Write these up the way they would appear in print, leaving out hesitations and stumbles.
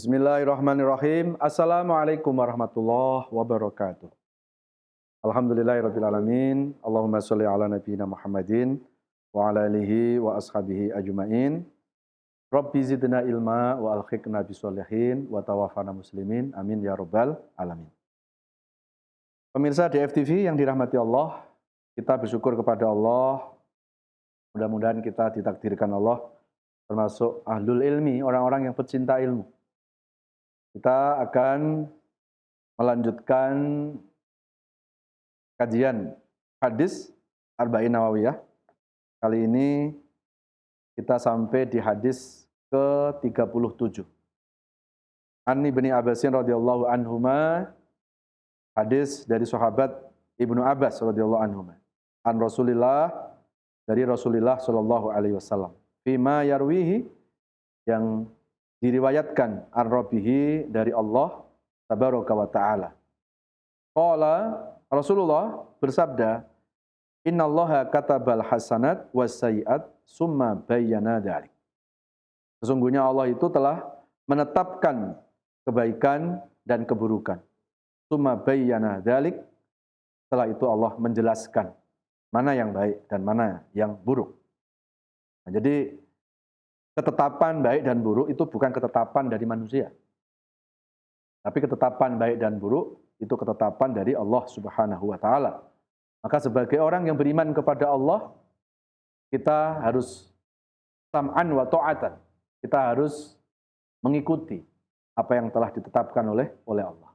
Bismillahirrahmanirrahim. Assalamualaikum warahmatullahi wabarakatuh. Alhamdulillahirabbil alamin. Allahumma shalli ala nabiyyina Muhammadin wa ala alihi wa ashabihi ajmain. Rabbi zidna ilma wa alhiqna bisolihin wa tawaffana muslimin. Amin ya rabbal alamin. Pemirsa DFTV yang dirahmati Allah, kita bersyukur kepada Allah. Mudah-mudahan kita ditakdirkan Allah termasuk ahlul ilmi, orang-orang yang pecinta ilmu. Kita akan melanjutkan kajian hadis Arba'in Nawawiyah. Kali ini kita sampai di hadis ke-37. An Ibni Abbasin radhiyallahu anhuma, hadis dari sahabat Ibnu Abbas radhiyallahu anhuma. An Rasulillah, dari Rasulullah sallallahu alaihi wasallam. Fima yarwihi, yang diriwayatkan ar-Rabbihi dari Allah tabaraka wa ta'ala. Qala, Rasulullah bersabda, innallaha katabal hasanat was sayiat summa bayyana dzalik. Sesungguhnya Allah itu telah menetapkan kebaikan dan keburukan. Summa bayyana dzalik, setelah itu Allah menjelaskan mana yang baik dan mana yang buruk. Nah, jadi ketetapan baik dan buruk itu bukan ketetapan dari manusia. Tapi ketetapan baik dan buruk itu ketetapan dari Allah Subhanahu wa taala. Maka sebagai orang yang beriman kepada Allah, kita harus sam'an wa ta'atan. Kita harus mengikuti apa yang telah ditetapkan oleh Allah.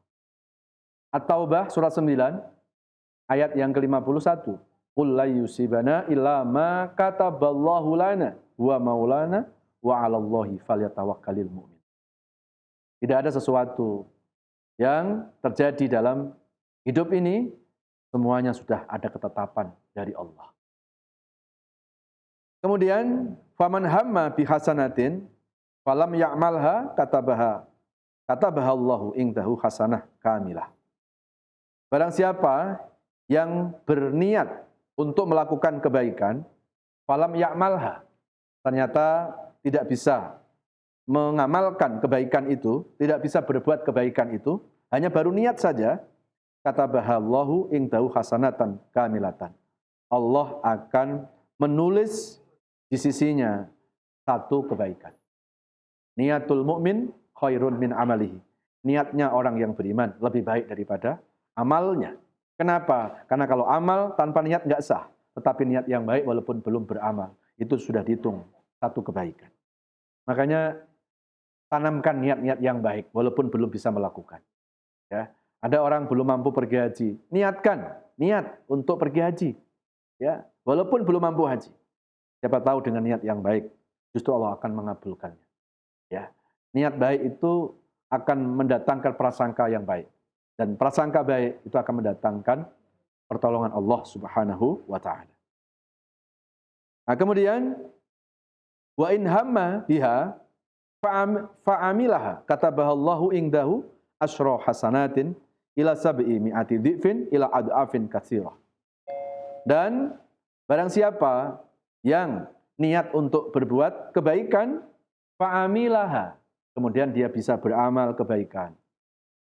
At-Taubah surat 9 ayat yang ke-51. Qul la yusibana illa ma kataballahu lana wa maulana wa 'alallahi falyatawakkalul mu'min. Tidak ada sesuatu yang terjadi dalam hidup ini, semuanya sudah ada ketetapan dari Allah. Kemudian faman hamma bi hasanatin falam ya'malha katabaha Allahu indahu hasanah kamilah. Barang siapa yang berniat untuk melakukan kebaikan, falam ya'malha, ternyata tidak bisa mengamalkan kebaikan itu, tidak bisa berbuat kebaikan itu, hanya baru niat saja, katabahallahu indahu hasanatan kamilatan. Allah akan menulis di sisinya satu kebaikan. Niatul mukmin khairun min amalihi. Niatnya orang yang beriman lebih baik daripada amalnya. Kenapa? Karena kalau amal tanpa niat nggak sah. Tetapi niat yang baik walaupun belum beramal, itu sudah dihitung satu kebaikan. Makanya tanamkan niat-niat yang baik walaupun belum bisa melakukan. Ya, ada orang belum mampu pergi haji, niat untuk pergi haji. Ya, walaupun belum mampu haji. Siapa tahu dengan niat yang baik justru Allah akan mengabulkannya. Ya, niat baik itu akan mendatangkan prasangka yang baik, dan prasangka baik itu akan mendatangkan pertolongan Allah Subhanahu wa taala. Nah, kemudian wa in hamma biha fa'amilaha katabahallahu indahu asyra hasanatin ila sab'i mi'ati dhifin ila ad'afin katsirah. Dan barang siapa yang niat untuk berbuat kebaikan, fa'amilaha, kemudian dia bisa beramal kebaikan,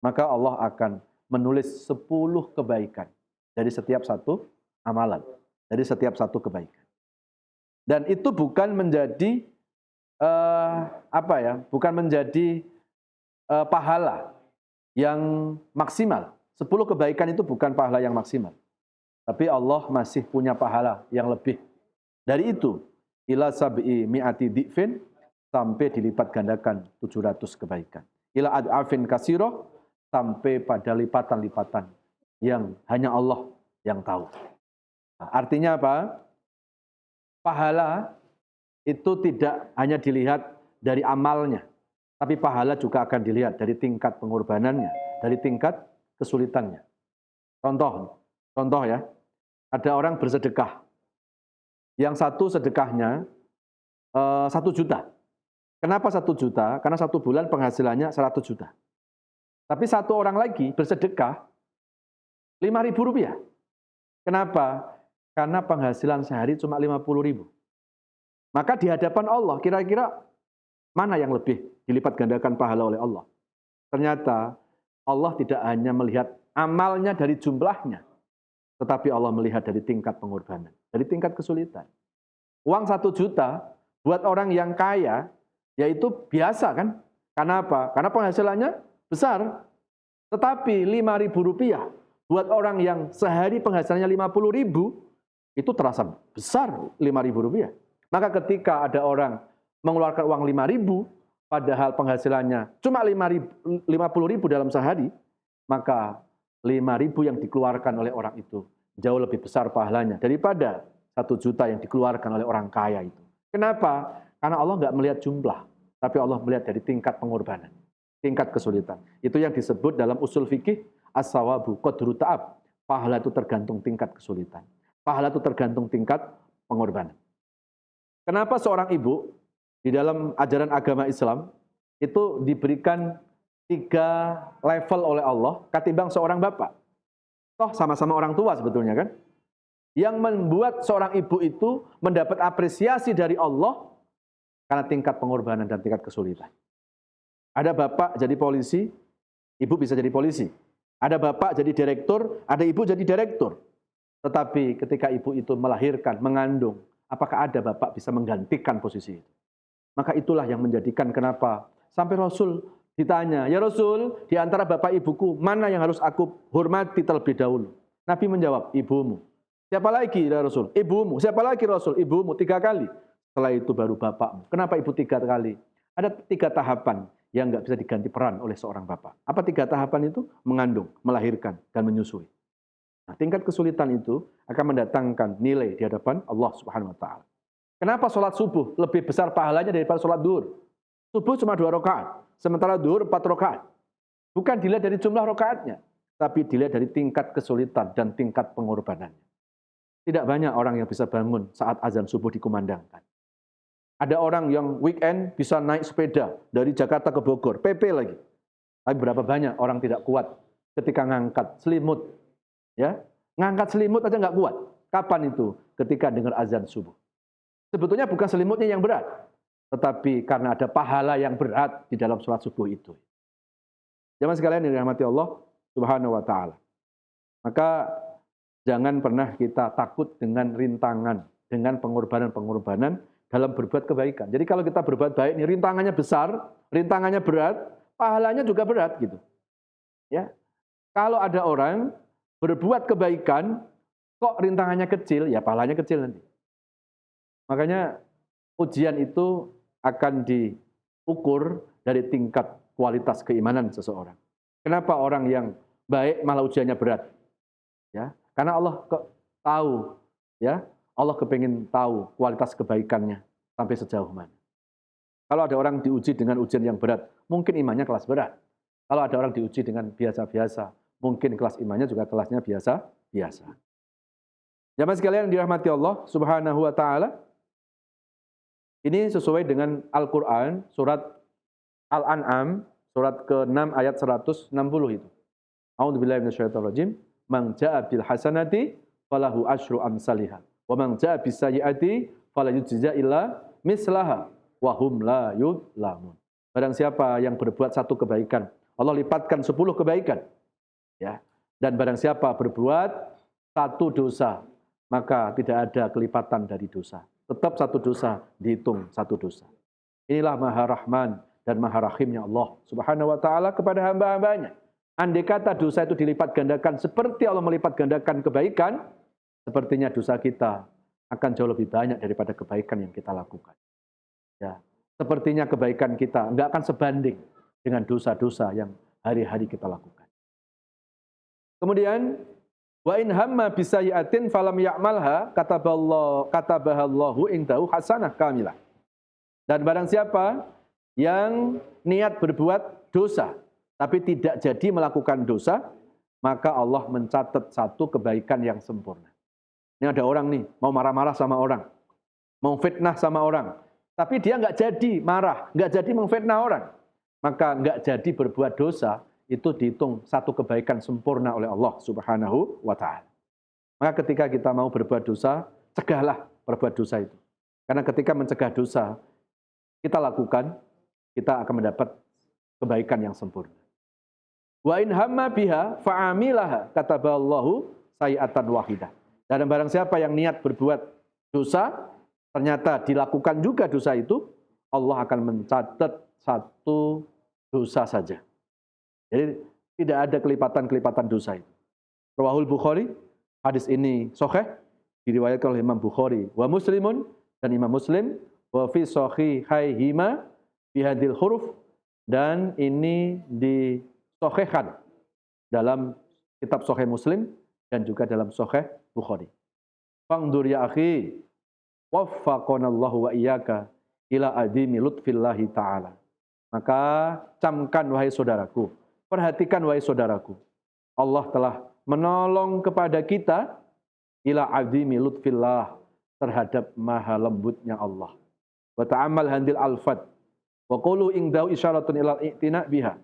maka Allah akan menulis 10 kebaikan dari setiap satu amalan, dari setiap satu kebaikan. Dan itu bukan menjadi bukan menjadi pahala yang maksimal. 10 kebaikan itu bukan pahala yang maksimal. Tapi Allah masih punya pahala yang lebih dari itu. Ila sab'i mi'ati dhi'fin, sampai dilipat gandakan 700 kebaikan. Ila ad'afin katsirah, sampai pada lipatan-lipatan yang hanya Allah yang tahu. Nah, artinya apa? Pahala itu tidak hanya dilihat dari amalnya, tapi pahala juga akan dilihat dari tingkat pengorbanannya, dari tingkat kesulitannya. Contoh ya, ada orang bersedekah. Yang satu sedekahnya 1 juta. Kenapa 1 juta? Karena 1 bulan penghasilannya 100 juta. Tapi satu orang lagi bersedekah 5.000 rupiah. Kenapa? Karena penghasilan sehari cuma 50.000. Maka di hadapan Allah, kira-kira mana yang lebih dilipat gandakan pahala oleh Allah? Ternyata Allah tidak hanya melihat amalnya dari jumlahnya, tetapi Allah melihat dari tingkat pengorbanan, dari tingkat kesulitan. Uang 1 juta buat orang yang kaya, yaitu biasa kan? Karena apa? Karena penghasilannya besar. Tetapi Rp5.000 buat orang yang sehari penghasilannya Rp50.000, itu terasa besar Rp5.000. Maka ketika ada orang mengeluarkan uang 5.000, padahal penghasilannya cuma 50.000 dalam sehari, maka 5.000 yang dikeluarkan oleh orang itu jauh lebih besar pahalanya daripada 1 juta yang dikeluarkan oleh orang kaya itu. Kenapa? Karena Allah nggak melihat jumlah, tapi Allah melihat dari tingkat pengorbanan, tingkat kesulitan. Itu yang disebut dalam usul fikih as-sawabu qadru ta'ab. Pahala itu tergantung tingkat kesulitan. Pahala itu tergantung tingkat pengorbanan. Kenapa seorang ibu di dalam ajaran agama Islam itu diberikan 3 level oleh Allah ketimbang seorang bapak? Toh sama-sama orang tua sebetulnya kan? Yang membuat seorang ibu itu mendapat apresiasi dari Allah karena tingkat pengorbanan dan tingkat kesulitan. Ada bapak jadi polisi, ibu bisa jadi polisi. Ada bapak jadi direktur, ada ibu jadi direktur. Tetapi ketika ibu itu melahirkan, mengandung, apakah ada bapak bisa menggantikan posisi itu? Maka itulah yang menjadikan kenapa sampai Rasul ditanya, "Ya Rasul, di antara bapak ibuku, mana yang harus aku hormati terlebih dahulu?" Nabi menjawab, "Ibumu." "Siapa lagi ya Rasul?" "Ibumu." "Siapa lagi Rasul?" "Ibumu." 3 kali. Setelah itu baru bapakmu. Kenapa ibu 3 kali? Ada 3 tahapan yang nggak bisa diganti peran oleh seorang bapak. Apa 3 tahapan itu? Mengandung, melahirkan, dan menyusui. Nah, tingkat kesulitan itu akan mendatangkan nilai di hadapan Allah Subhanahu wa Ta'ala. Kenapa sholat subuh lebih besar pahalanya daripada sholat duhur? Subuh cuma 2 rakaat, sementara duhur 4 rakaat. Bukan dilihat dari jumlah rakaatnya, tapi dilihat dari tingkat kesulitan dan tingkat pengorbanannya. Tidak banyak orang yang bisa bangun saat azan subuh dikumandangkan. Ada orang yang weekend bisa naik sepeda dari Jakarta ke Bogor, PP lagi. Tapi berapa banyak orang tidak kuat ketika ngangkat selimut. Ya, ngangkat selimut aja nggak kuat. Kapan itu? Ketika dengar azan subuh. Sebetulnya bukan selimutnya yang berat, tetapi karena ada pahala yang berat di dalam sholat subuh itu. Jamaah sekalian yang dirahmati Allah Subhanahu wa Ta'ala. Maka jangan pernah kita takut dengan rintangan, dengan pengorbanan-pengorbanan dalam berbuat kebaikan. Jadi kalau kita berbuat baik, ini rintangannya besar, rintangannya berat, pahalanya juga berat gitu. Ya, kalau ada orang berbuat kebaikan, kok rintangannya kecil, ya pahalanya kecil nanti. Makanya ujian itu akan diukur dari tingkat kualitas keimanan seseorang. Kenapa orang yang baik malah ujiannya berat? Ya, karena Allah tahu, ya, Allah kepingin tahu kualitas kebaikannya sampai sejauh mana. Kalau ada orang diuji dengan ujian yang berat, mungkin imannya kelas berat. Kalau ada orang diuji dengan biasa-biasa, mungkin kelas imannya juga kelasnya biasa-biasa. Jamaah sekalian dirahmati Allah Subhanahu wa Ta'ala. Ini sesuai dengan Al-Quran, surat Al-An'am, surat ke-6 ayat 160 itu. A'udzubillahi minasyaitonirrajim. Man jaa'a bil hasanati falahu asyru amsalihha wa man jaa'a bis sayyi'ati fala yujza illa mislaha wa hum la yudlamun. Barang siapa yang berbuat 1 kebaikan, Allah lipatkan 10 kebaikan. Ya. Dan barang siapa berbuat 1 dosa, maka tidak ada kelipatan dari dosa. Tetap 1 dosa dihitung 1 dosa. Inilah Maha Rahman dan Maha Rahimnya Allah Subhanahu wa Ta'ala kepada hamba-hambanya. Andai kata dosa itu dilipat gandakan seperti Allah melipat gandakan kebaikan, sepertinya dosa kita akan jauh lebih banyak daripada kebaikan yang kita lakukan. Ya, sepertinya kebaikan kita enggak akan sebanding dengan dosa-dosa yang hari-hari kita lakukan. Kemudian wa in hamma bisayyi'atin falam ya'malha katabahallahu indahu hasanah kamilah. Dan barang siapa yang niat berbuat dosa tapi tidak jadi melakukan dosa, maka Allah mencatat 1 kebaikan yang sempurna. Ini ada orang nih, mau marah-marah sama orang, mau fitnah sama orang, tapi dia nggak jadi marah, nggak jadi memfitnah orang, maka nggak jadi berbuat dosa, itu dihitung 1 kebaikan sempurna oleh Allah Subhanahu wa Ta'ala. Maka ketika kita mau berbuat dosa, cegahlah berbuat dosa itu. Karena ketika mencegah dosa, kita lakukan, kita akan mendapat kebaikan yang sempurna. Wa in hamma biha fa'amilaha kataballahu sayi'atan wahidah. Dan barang siapa yang niat berbuat dosa, ternyata dilakukan juga dosa itu, Allah akan mencatat satu dosa saja. Jadi tidak ada kelipatan-kelipatan dosa itu. Rawahul Bukhari, hadis ini sahih, diriwayatkan oleh Imam Bukhari wa Muslimun, dan Imam Muslim, wa fi sahihaihima bihadil huruf, dan ini disahihkan dalam kitab Sahih Muslim dan juga dalam Sahih Bukhari. Fangdur ya akhi, waffaqanallahu wa iyyaka ila adimi lutfillahi ta'ala. Maka camkan wahai saudaraku, perhatikan wahai saudaraku, Allah telah menolong kepada kita ila adimi lutfillah, terhadap maha lembutnya Allah. Wa ta'ammal handil alfat wa qulu ingdau isyaratun ilal i'tina biha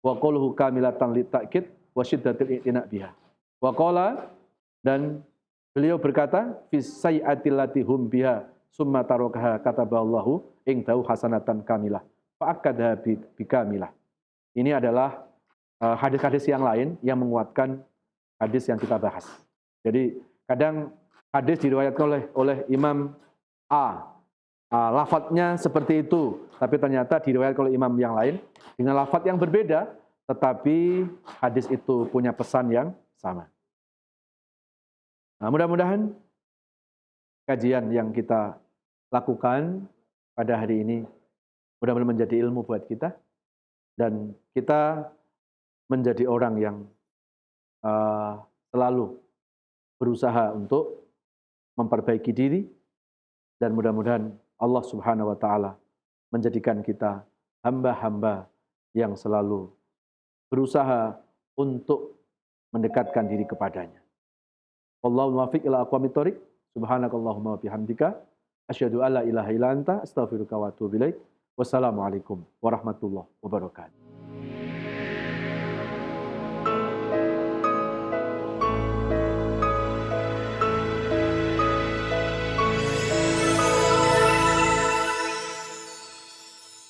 wa quluhu kamilatan litakid wa syiddatil i'tina biha. Wa qala, dan beliau berkata, fi sayyi'atil lati hum biha summa tarakaha kataballahu ingdau hasanatan kamilah fa akadha bikamilah. Ini adalah hadis-hadis yang lain yang menguatkan hadis yang kita bahas. Jadi kadang hadis diriwayatkan oleh Imam A, lafadznya seperti itu, tapi ternyata diriwayatkan oleh imam yang lain dengan lafadz yang berbeda, tetapi hadis itu punya pesan yang sama. Nah, mudah-mudahan kajian yang kita lakukan pada hari ini mudah-mudahan menjadi ilmu buat kita, dan kita menjadi orang yang selalu berusaha untuk memperbaiki diri, dan mudah-mudahan Allah Subhanahu wa taala menjadikan kita hamba-hamba yang selalu berusaha untuk mendekatkan diri kepadanya. Wallahul muwaffiq ila aqwamit thoriq. Subhanakallahumma wa bihamdika asyhadu alla ilaha illa anta astaghfiruka wa atubu ilaik. Wassalamualaikum warahmatullahi wabarakatuh.